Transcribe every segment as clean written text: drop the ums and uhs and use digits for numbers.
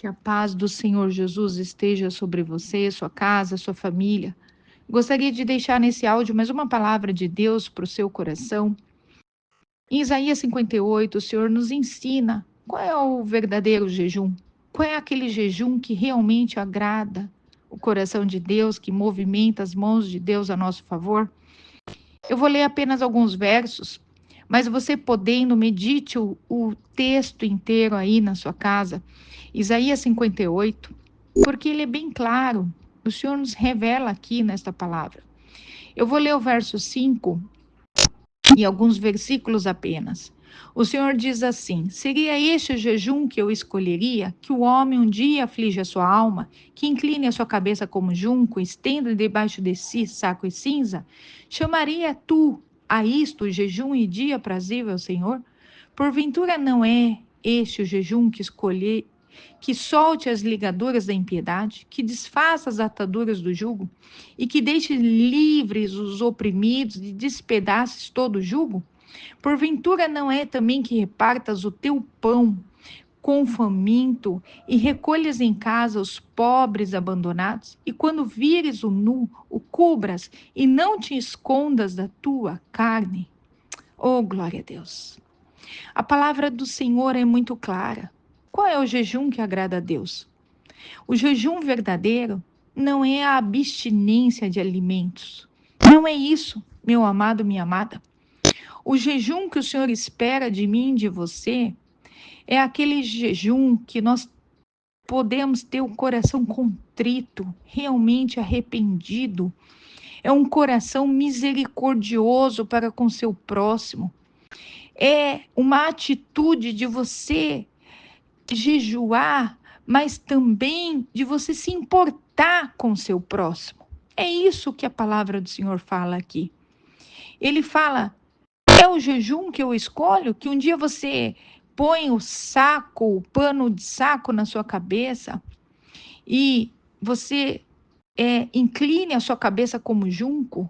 Que a paz do Senhor Jesus esteja sobre você, sua casa, sua família. Gostaria de deixar nesse áudio mais uma palavra de Deus para o seu coração. Em Isaías 58, o Senhor nos ensina qual é o verdadeiro jejum. Qual é aquele jejum que realmente agrada o coração de Deus, que movimenta as mãos de Deus a nosso favor. Eu vou ler apenas alguns versos, mas você podendo, medite o texto inteiro aí na sua casa. Isaías 58, porque ele é bem claro. O Senhor nos revela aqui nesta palavra. Eu vou ler o verso 5 e alguns versículos apenas. O Senhor diz assim: seria este o jejum que eu escolheria, que o homem um dia aflige a sua alma, que incline a sua cabeça como junco, estenda debaixo de si saco e cinza? Chamaria tu a isto jejum e dia prazível ao Senhor? Porventura não é este o jejum que escolher, que solte as ligaduras da impiedade, que desfaça as ataduras do jugo, e que deixe livres os oprimidos e despedaces todo o jugo? Porventura não é também que repartas o teu pão com o faminto e recolhas em casa os pobres abandonados? E quando vires o nu, o cubras e não te escondas da tua carne? Oh, glória a Deus! A palavra do Senhor é muito clara. Qual é o jejum que agrada a Deus? O jejum verdadeiro não é a abstinência de alimentos. Não é isso, meu amado, minha amada. O jejum que o Senhor espera de mim, de você, é aquele jejum que nós podemos ter o coração contrito, realmente arrependido. É um coração misericordioso para com seu próximo. É uma atitude de você jejuar, mas também de você se importar com seu próximo. É isso que a palavra do Senhor fala aqui. Ele fala: é o jejum que eu escolho, que um dia você põe o pano de saco na sua cabeça e você incline a sua cabeça como junco.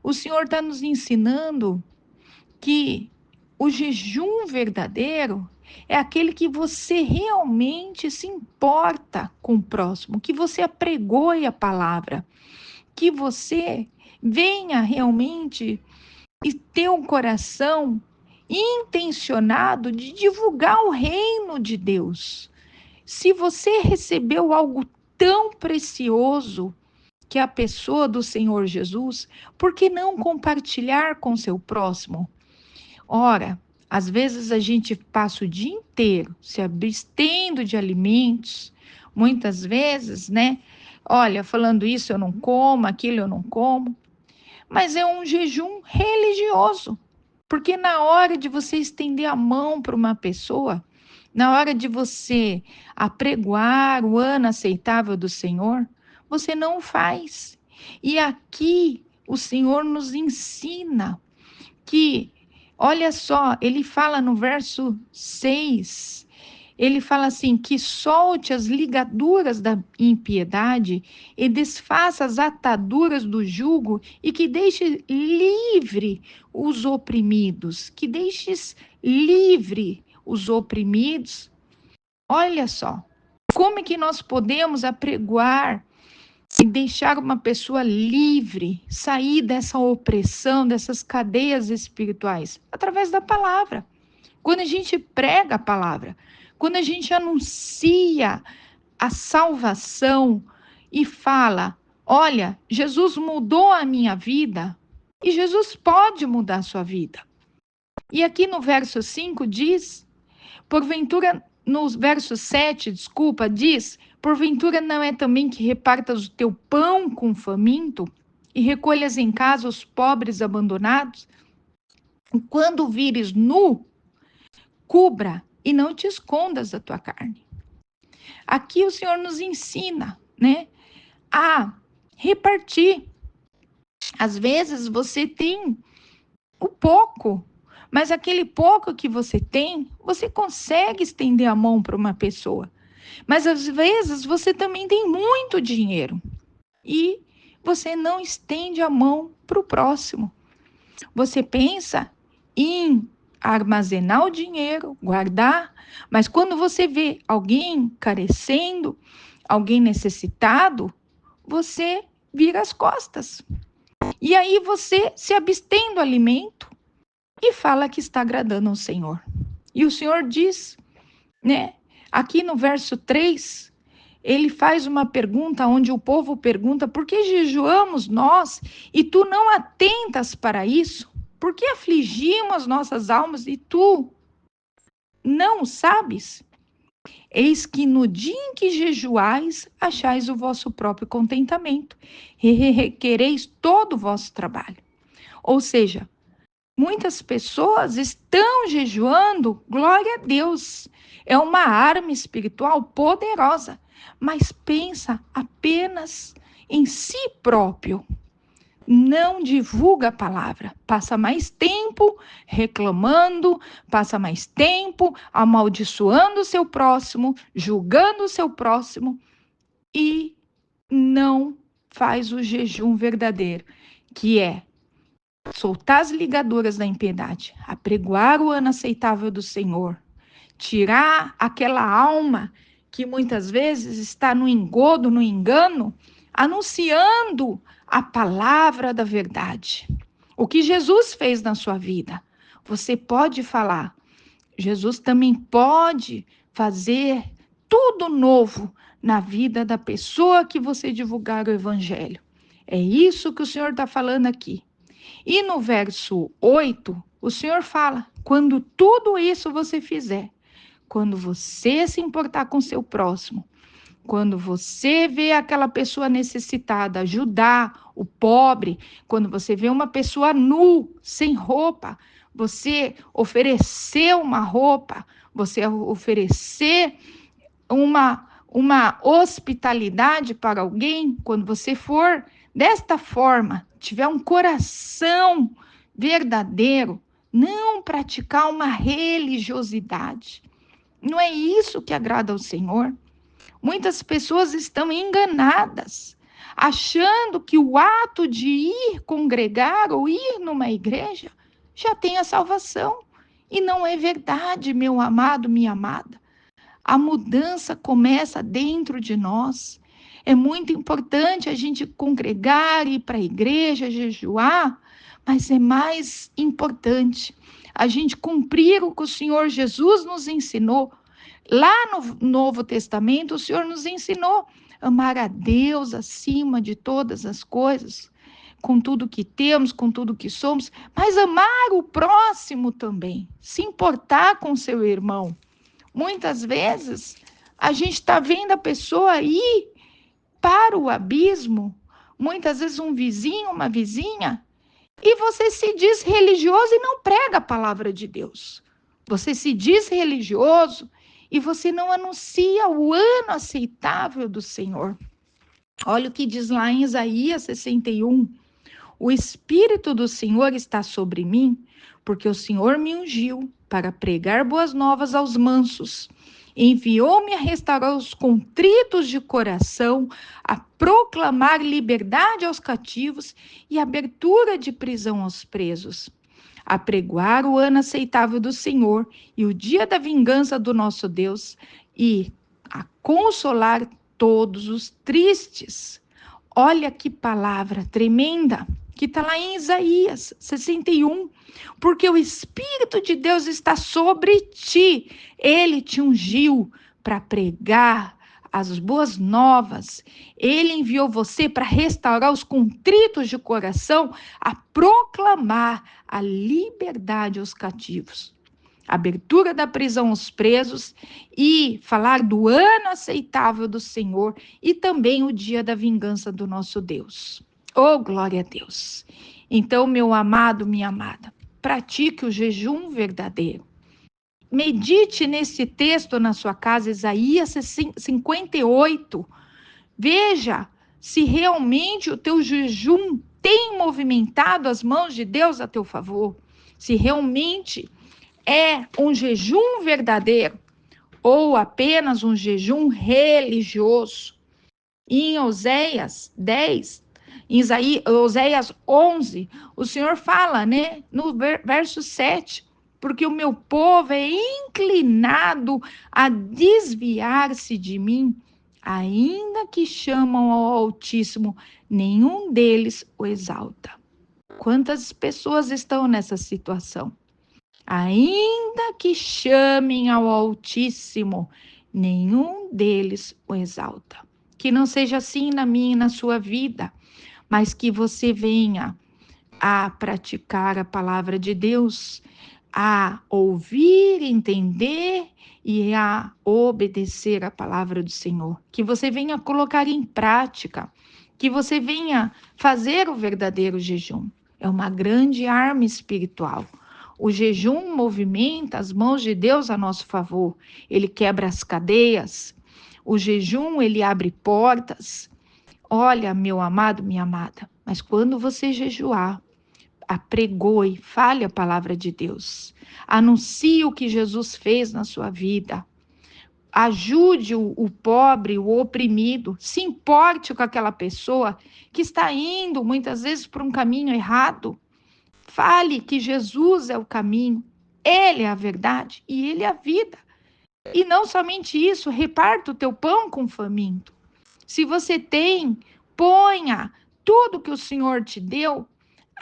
O Senhor está nos ensinando que o jejum verdadeiro é aquele que você realmente se importa com o próximo, que você apregoe a palavra, que você venha realmente e ter um coração intencionado de divulgar o reino de Deus. Se você recebeu algo tão precioso, que é a pessoa do Senhor Jesus, por que não compartilhar com seu próximo? Ora, às vezes a gente passa o dia inteiro se abstendo de alimentos, muitas vezes, né? Olha, falando isso eu não como, aquilo eu não como, mas é um jejum religioso, porque na hora de você estender a mão para uma pessoa, na hora de você apregoar o ano aceitável do Senhor, você não o faz. E aqui o Senhor nos ensina que, olha só, ele fala no verso 6, ele fala assim: que solte as ligaduras da impiedade e desfaça as ataduras do jugo e que deixe livre os oprimidos, que deixes livre os oprimidos. Olha só, como é que nós podemos apregoar e deixar uma pessoa livre, sair dessa opressão, dessas cadeias espirituais? Através da palavra. Quando a gente prega a palavra, quando a gente anuncia a salvação e fala: olha, Jesus mudou a minha vida e Jesus pode mudar a sua vida. E aqui no verso 5 diz, porventura, no verso 7, desculpa, diz: porventura não é também que repartas o teu pão com o faminto e recolhas em casa os pobres abandonados? Quando vires nu, cubra e não te escondas da tua carne. Aqui o Senhor nos ensina, né, a repartir. Às vezes você tem o pouco, mas aquele pouco que você tem, você consegue estender a mão para uma pessoa. Mas às vezes você também tem muito dinheiro e você não estende a mão para o próximo. Você pensa em armazenar o dinheiro, guardar, mas quando você vê alguém carecendo, alguém necessitado, você vira as costas. E aí você se abstém do alimento e fala que está agradando ao Senhor. E o Senhor diz, né, aqui no verso 3, ele faz uma pergunta onde o povo pergunta: por que jejuamos nós e tu não atentas para isso? Por que afligimos nossas almas e tu não sabes? Eis que no dia em que jejuais, achais o vosso próprio contentamento e requereis todo o vosso trabalho. Ou seja, muitas pessoas estão jejuando, glória a Deus. É uma arma espiritual poderosa, mas pensa apenas em si próprio. Não divulga a palavra, passa mais tempo reclamando, passa mais tempo amaldiçoando o seu próximo, julgando o seu próximo e não faz o jejum verdadeiro, que é soltar as ligaduras da impiedade, apregoar o ano aceitável do Senhor, tirar aquela alma que muitas vezes está no engodo, no engano, anunciando a palavra da verdade. O que Jesus fez na sua vida, você pode falar. Jesus também pode fazer tudo novo na vida da pessoa que você divulgar o evangelho. É isso que o Senhor está falando aqui. E no verso 8, o Senhor fala: quando tudo isso você fizer, quando você se importar com seu próximo, quando você vê aquela pessoa necessitada, ajudar o pobre, quando você vê uma pessoa nu, sem roupa, você oferecer uma roupa, você oferecer uma hospitalidade para alguém, quando você for desta forma, tiver um coração verdadeiro, não praticar uma religiosidade. Não é isso que agrada ao Senhor. Muitas pessoas estão enganadas, achando que o ato de ir congregar ou ir numa igreja já tem a salvação. E não é verdade, meu amado, minha amada. A mudança começa dentro de nós. É muito importante a gente congregar, ir para a igreja, jejuar, mas é mais importante a gente cumprir o que o Senhor Jesus nos ensinou. Lá no Novo Testamento, o Senhor nos ensinou a amar a Deus acima de todas as coisas, com tudo que temos, com tudo que somos, mas amar o próximo também, se importar com seu irmão. Muitas vezes, a gente está vendo a pessoa ir para o abismo, muitas vezes um vizinho, uma vizinha, e você se diz religioso e não prega a palavra de Deus. Você se diz religioso e você não anuncia o ano aceitável do Senhor. Olha o que diz lá em Isaías 61. O Espírito do Senhor está sobre mim, porque o Senhor me ungiu para pregar boas novas aos mansos. Enviou-me a restaurar os contritos de coração, a proclamar liberdade aos cativos e abertura de prisão aos presos, a pregoar o ano aceitável do Senhor e o dia da vingança do nosso Deus e a consolar todos os tristes. Olha que palavra tremenda que está lá em Isaías 61, porque o Espírito de Deus está sobre ti, ele te ungiu para pregar as boas novas, ele enviou você para restaurar os contritos de coração, a proclamar a liberdade aos cativos, a abertura da prisão aos presos e falar do ano aceitável do Senhor e também o dia da vingança do nosso Deus. Oh, glória a Deus! Então, meu amado, minha amada, pratique o jejum verdadeiro. Medite nesse texto na sua casa, Isaías 58. Veja se realmente o teu jejum tem movimentado as mãos de Deus a teu favor. Se realmente é um jejum verdadeiro ou apenas um jejum religioso. E em Oséias 10, em Oséias 11, o Senhor fala, né, no verso 7, porque o meu povo é inclinado a desviar-se de mim. Ainda que chamam ao Altíssimo, nenhum deles o exalta. Quantas pessoas estão nessa situação? Ainda que chamem ao Altíssimo, nenhum deles o exalta. Que não seja assim na minha e na sua vida, mas que você venha a praticar a palavra de Deus, a ouvir, entender e a obedecer a palavra do Senhor. Que você venha colocar em prática, que você venha fazer o verdadeiro jejum. É uma grande arma espiritual. O jejum movimenta as mãos de Deus a nosso favor. Ele quebra as cadeias. O jejum, ele abre portas. Olha, meu amado, minha amada, mas quando você jejuar, apregoe, fale a palavra de Deus. Anuncie o que Jesus fez na sua vida. Ajude o pobre, o oprimido. Se importe com aquela pessoa que está indo muitas vezes por um caminho errado. Fale que Jesus é o caminho, Ele é a verdade e Ele é a vida. E não somente isso, reparta o teu pão com o faminto. Se você tem, ponha tudo que o Senhor te deu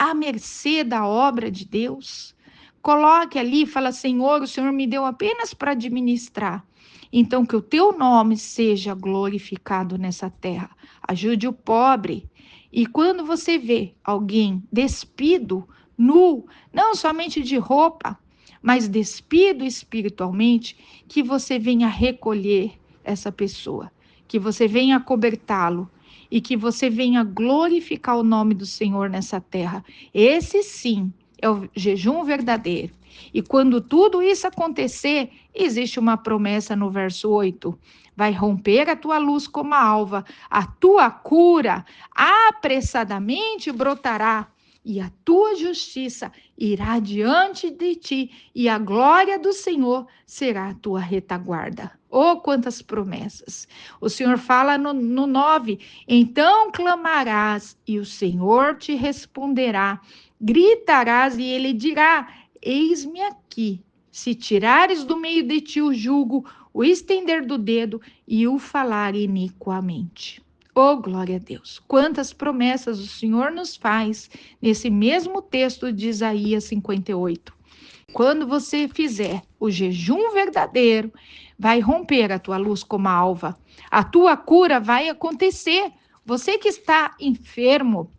à mercê da obra de Deus. Coloque ali e fala, Senhor, o Senhor me deu apenas para administrar. Então, que o teu nome seja glorificado nessa terra. Ajude o pobre. E quando você vê alguém despido, nu, não somente de roupa, mas despido espiritualmente, que você venha recolher essa pessoa, que você venha cobertá-lo e que você venha glorificar o nome do Senhor nessa terra. Esse sim é o jejum verdadeiro. E quando tudo isso acontecer, existe uma promessa no verso 8. Vai romper a tua luz como a alva, a tua cura apressadamente brotará, e a tua justiça irá diante de ti, e a glória do Senhor será a tua retaguarda. Oh, quantas promessas! O Senhor fala no 9, então clamarás, e o Senhor te responderá, gritarás, e ele dirá, eis-me aqui. Se tirares do meio de ti o jugo, o estender do dedo e o falar iniquamente. Oh, glória a Deus! Quantas promessas o Senhor nos faz nesse mesmo texto de Isaías 58. Quando você fizer o jejum verdadeiro, vai romper a tua luz como a alva. A tua cura vai acontecer. Você que está enfermo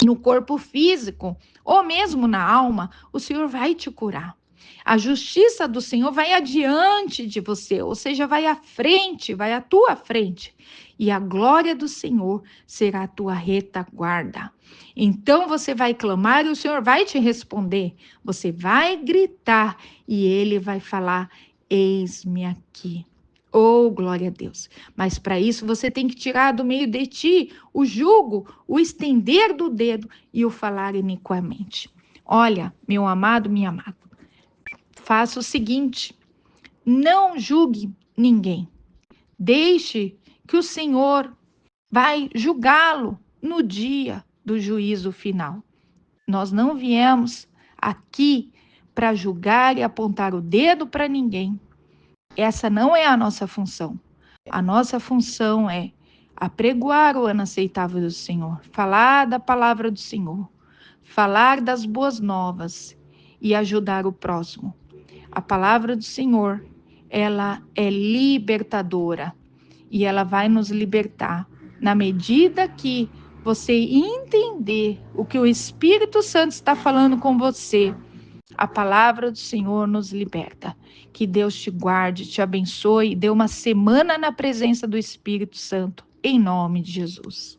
no corpo físico ou mesmo na alma, o Senhor vai te curar. A justiça do Senhor vai adiante de você, ou seja, vai à frente, vai à tua frente. E a glória do Senhor será a tua retaguarda. Então você vai clamar e o Senhor vai te responder. Você vai gritar e ele vai falar: eis-me aqui. Oh, glória a Deus. Mas para isso você tem que tirar do meio de ti o jugo, o estender do dedo e o falar iniquamente. Olha, meu amado, minha amada, faça o seguinte: não julgue ninguém. Deixe que o Senhor vai julgá-lo no dia do juízo final. Nós não viemos aqui para julgar e apontar o dedo para ninguém. Essa não é a nossa função. A nossa função é apregoar o ano aceitável do Senhor, falar da palavra do Senhor, falar das boas novas e ajudar o próximo. A palavra do Senhor, ela é libertadora e ela vai nos libertar na medida que você entender o que o Espírito Santo está falando com você. A palavra do Senhor nos liberta. Que Deus te guarde, te abençoe, dê uma semana na presença do Espírito Santo, em nome de Jesus.